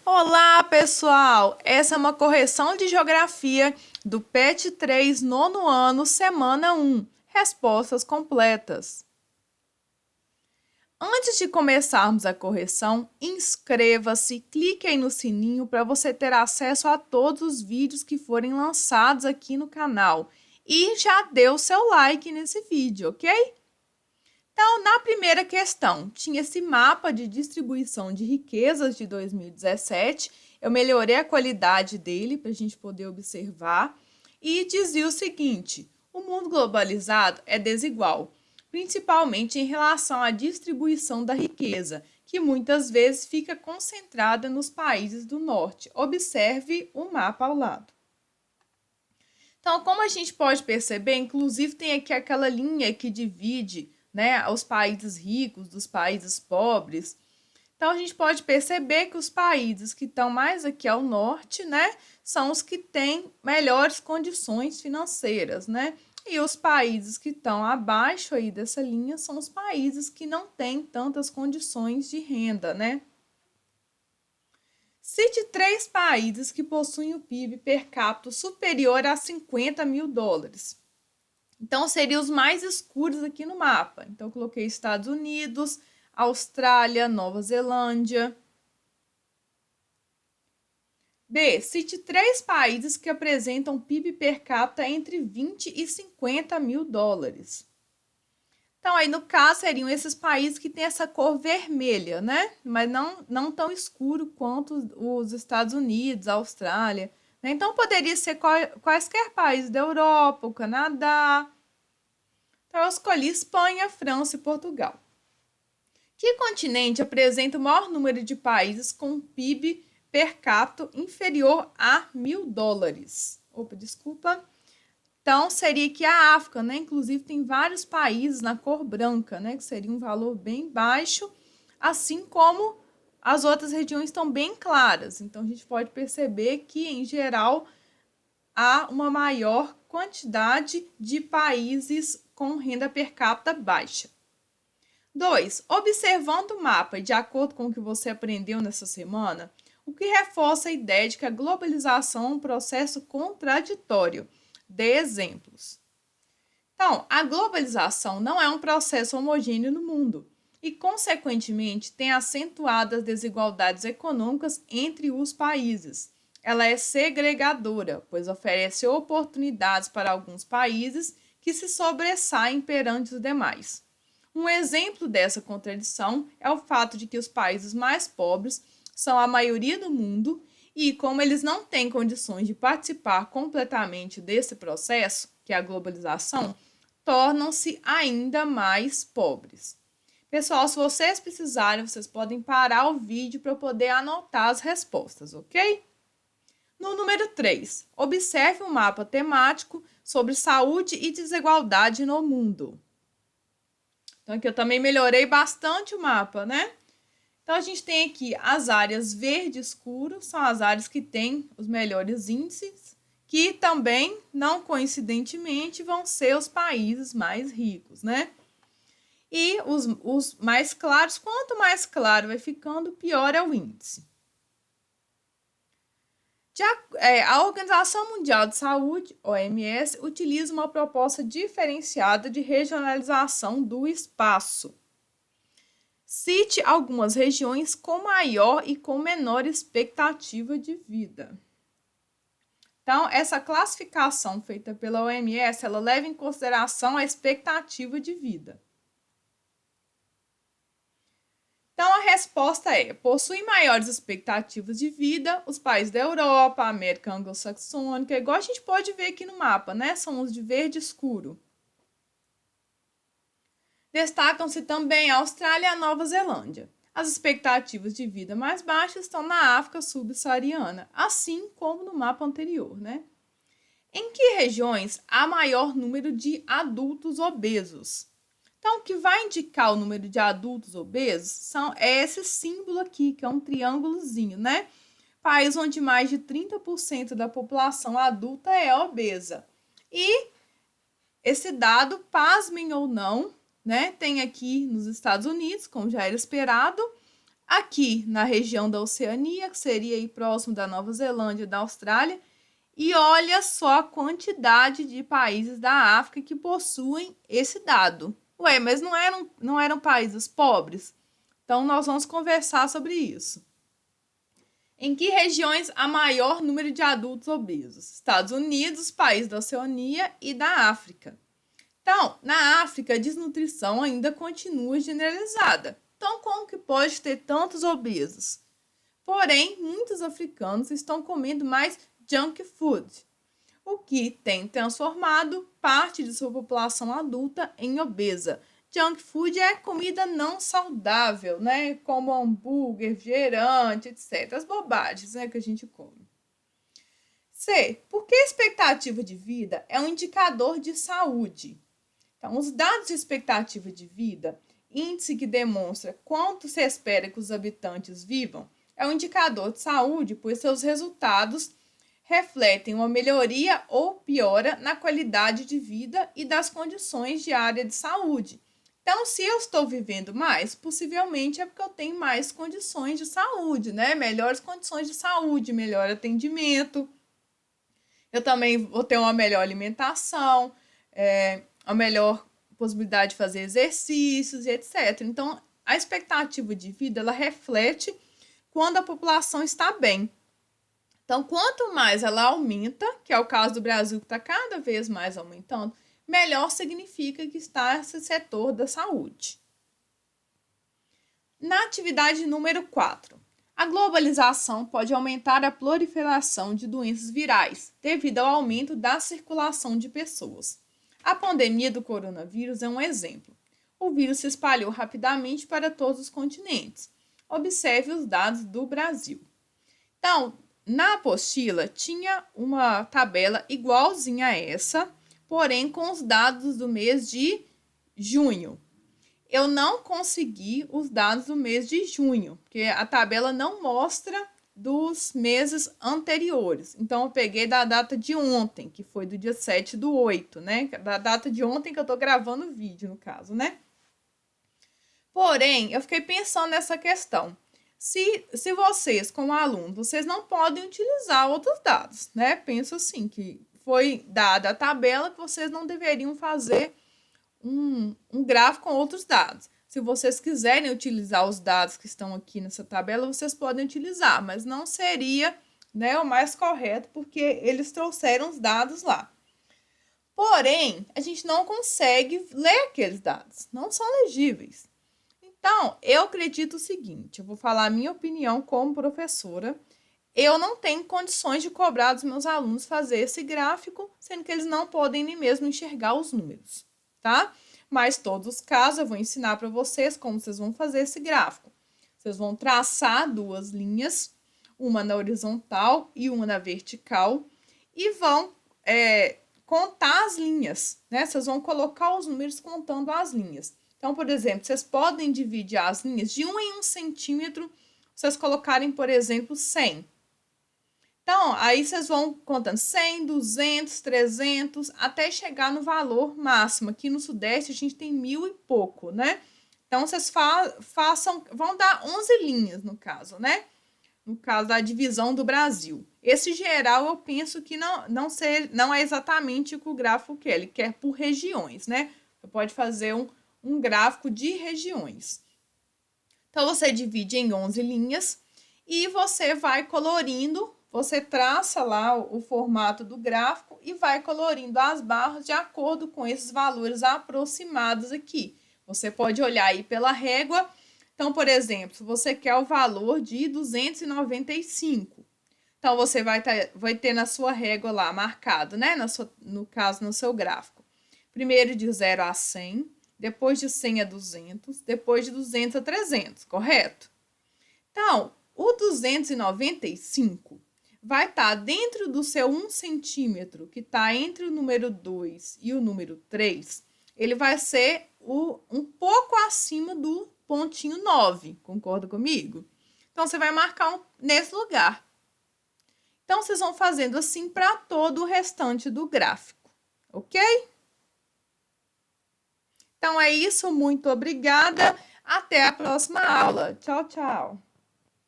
Olá, pessoal! Essa é uma correção de geografia do PET 3, nono ano, semana 1. Respostas completas. Antes de começarmos a correção, inscreva-se, clique aí no sininho para você ter acesso a todos os vídeos que forem lançados aqui no canal. E já dê o seu like nesse vídeo, ok? Então, na primeira questão, tinha esse mapa de distribuição de riquezas de 2017. Eu melhorei a qualidade dele para a gente poder observar. E dizia o seguinte: o mundo globalizado é desigual, principalmente em relação à distribuição da riqueza, que muitas vezes fica concentrada nos países do norte. Observe o mapa ao lado. Então, como a gente pode perceber, inclusive tem aqui aquela linha que divide, né, os países ricos dos países pobres. Então, a gente pode perceber que os países que estão mais aqui ao norte, né, são os que têm melhores condições financeiras, né? E os países que estão abaixo aí dessa linha são os países que não têm tantas condições de renda, né? Cite 3 países que possuem o PIB per capita superior a 50 mil dólares. Então, seriam os mais escuros aqui no mapa. Então, eu coloquei Estados Unidos, Austrália, Nova Zelândia. B. Cite 3 países que apresentam PIB per capita entre 20 e 50 mil dólares. Então, aí no caso, seriam esses países que têm essa cor vermelha, né? Mas não tão escuro quanto os Estados Unidos, a Austrália. Né? Então, poderia ser quaisquer países da Europa, o Canadá. Então, eu escolhi Espanha, França e Portugal. Que continente apresenta o maior número de países com PIB per capita inferior a 1.000 dólares? Opa, desculpa. Então, seria aqui a África, né? Inclusive, tem vários países na cor branca, né? Que seria um valor bem baixo, assim como as outras regiões estão bem claras. Então, a gente pode perceber que, em geral, há uma maior quantidade de países com renda per capita baixa. 2. Observando o mapa e de acordo com o que você aprendeu nessa semana, o que reforça a ideia de que a globalização é um processo contraditório. Dê exemplos. Então, a globalização não é um processo homogêneo no mundo e, consequentemente, tem acentuado as desigualdades econômicas entre os países. Ela é segregadora, pois oferece oportunidades para alguns países que se sobressaem perante os demais. Um exemplo dessa contradição é o fato de que os países mais pobres são a maioria do mundo e, como eles não têm condições de participar completamente desse processo, que é a globalização, tornam-se ainda mais pobres. Pessoal, se vocês precisarem, vocês podem parar o vídeo para poder anotar as respostas, ok? No número 3, observe um mapa temático sobre saúde e desigualdade no mundo. Então, aqui eu também melhorei bastante o mapa, né? Então, a gente tem aqui as áreas verde escuro, são as áreas que têm os melhores índices, que também, não coincidentemente, vão ser os países mais ricos, né? E os mais claros, quanto mais claro vai ficando, pior é o índice. A Organização Mundial de Saúde, OMS, utiliza uma proposta diferenciada de regionalização do espaço. Cite algumas regiões com maior e com menor expectativa de vida. Então, essa classificação feita pela OMS, ela leva em consideração a expectativa de vida. Então, a resposta é: possuem maiores expectativas de vida os países da Europa, América anglo-saxônica, igual a gente pode ver aqui no mapa, né? São os de verde escuro. Destacam-se também a Austrália e a Nova Zelândia. As expectativas de vida mais baixas estão na África subsaariana, assim como no mapa anterior, né? Em que regiões há maior número de adultos obesos? Então, o que vai indicar o número de adultos obesos é esse símbolo aqui, que é um triângulozinho, né? País onde mais de 30% da população adulta é obesa. E esse dado, pasmem ou não, né, tem aqui nos Estados Unidos, como já era esperado, aqui na região da Oceania, que seria aí próximo da Nova Zelândia e da Austrália. E olha só a quantidade de países da África que possuem esse dado. Ué, mas não eram países pobres? Então, nós vamos conversar sobre isso. Em que regiões há maior número de adultos obesos? Estados Unidos, países da Oceania e da África. Então, na África, a desnutrição ainda continua generalizada. Então, como que pode ter tantos obesos? Porém, muitos africanos estão comendo mais junk food, o que tem transformado parte de sua população adulta em obesa. Junk food é comida não saudável, né? Como hambúrguer, refrigerante, etc. As bobagens, né, que a gente come. C. Por que a expectativa de vida é um indicador de saúde? Então, os dados de expectativa de vida, índice que demonstra quanto se espera que os habitantes vivam, é um indicador de saúde, pois seus resultados refletem uma melhoria ou piora na qualidade de vida e das condições de área de saúde. Então, se eu estou vivendo mais, possivelmente é porque eu tenho mais condições de saúde, né? Melhores condições de saúde, melhor atendimento. Eu também vou ter uma melhor alimentação, a melhor possibilidade de fazer exercícios e etc. Então, a expectativa de vida, ela reflete quando a população está bem. Então, quanto mais ela aumenta, que é o caso do Brasil, que está cada vez mais aumentando, melhor significa que está esse setor da saúde. Na atividade número 4, a globalização pode aumentar a proliferação de doenças virais devido ao aumento da circulação de pessoas. A pandemia do coronavírus é um exemplo. O vírus se espalhou rapidamente para todos os continentes. Observe os dados do Brasil. Então, na apostila tinha uma tabela igualzinha a essa, porém com os dados do mês de junho. Eu não consegui os dados do mês de junho, porque a tabela não mostra dos meses anteriores. Então, eu peguei da data de ontem, que foi do dia 7/8, né? Da data de ontem que eu tô gravando o vídeo, no caso, né? Porém, eu fiquei pensando nessa questão. Se vocês, como aluno, vocês não podem utilizar outros dados, né? Penso assim, que foi dada a tabela que vocês não deveriam fazer um gráfico com outros dados. Se vocês quiserem utilizar os dados que estão aqui nessa tabela, vocês podem utilizar, mas não seria, né, o mais correto, porque eles trouxeram os dados lá. Porém, a gente não consegue ler aqueles dados, não são legíveis. Então, eu acredito o seguinte, eu vou falar a minha opinião como professora. Eu não tenho condições de cobrar dos meus alunos fazer esse gráfico, sendo que eles não podem nem mesmo enxergar os números, tá? Mas todos os casos eu vou ensinar para vocês como vocês vão fazer esse gráfico. Vocês vão traçar duas linhas, uma na horizontal e uma na vertical, e vão contar as linhas, né? Vocês vão colocar os números contando as linhas. Então, por exemplo, vocês podem dividir as linhas de 1 em 1 centímetro, vocês colocarem, por exemplo, 100. Então, aí vocês vão contando 100, 200, 300, até chegar no valor máximo. Aqui no Sudeste a gente tem 1.000 e pouco, né? Então, vocês vão dar 11 linhas no caso, né? No caso da divisão do Brasil. Esse geral eu penso que não é exatamente o que o gráfico quer, ele quer por regiões, né? Você pode fazer um gráfico de regiões. Então, você divide em 11 linhas e você vai colorindo, você traça lá o formato do gráfico e vai colorindo as barras de acordo com esses valores aproximados aqui. Você pode olhar aí pela régua. Então, por exemplo, se você quer o valor de 295, então você vai ter na sua régua lá marcado, né? No caso, no seu gráfico. Primeiro de 0 a 100, depois de 100 a 200, depois de 200 a 300, correto? Então, o 295 vai estar dentro do seu 1 centímetro, que está entre o número 2 e o número 3, ele vai ser um pouco acima do pontinho 9, concorda comigo? Então, você vai marcar nesse lugar. Então, vocês vão fazendo assim para todo o restante do gráfico, ok? Então, é isso. Muito obrigada. Até a próxima aula. Tchau, tchau.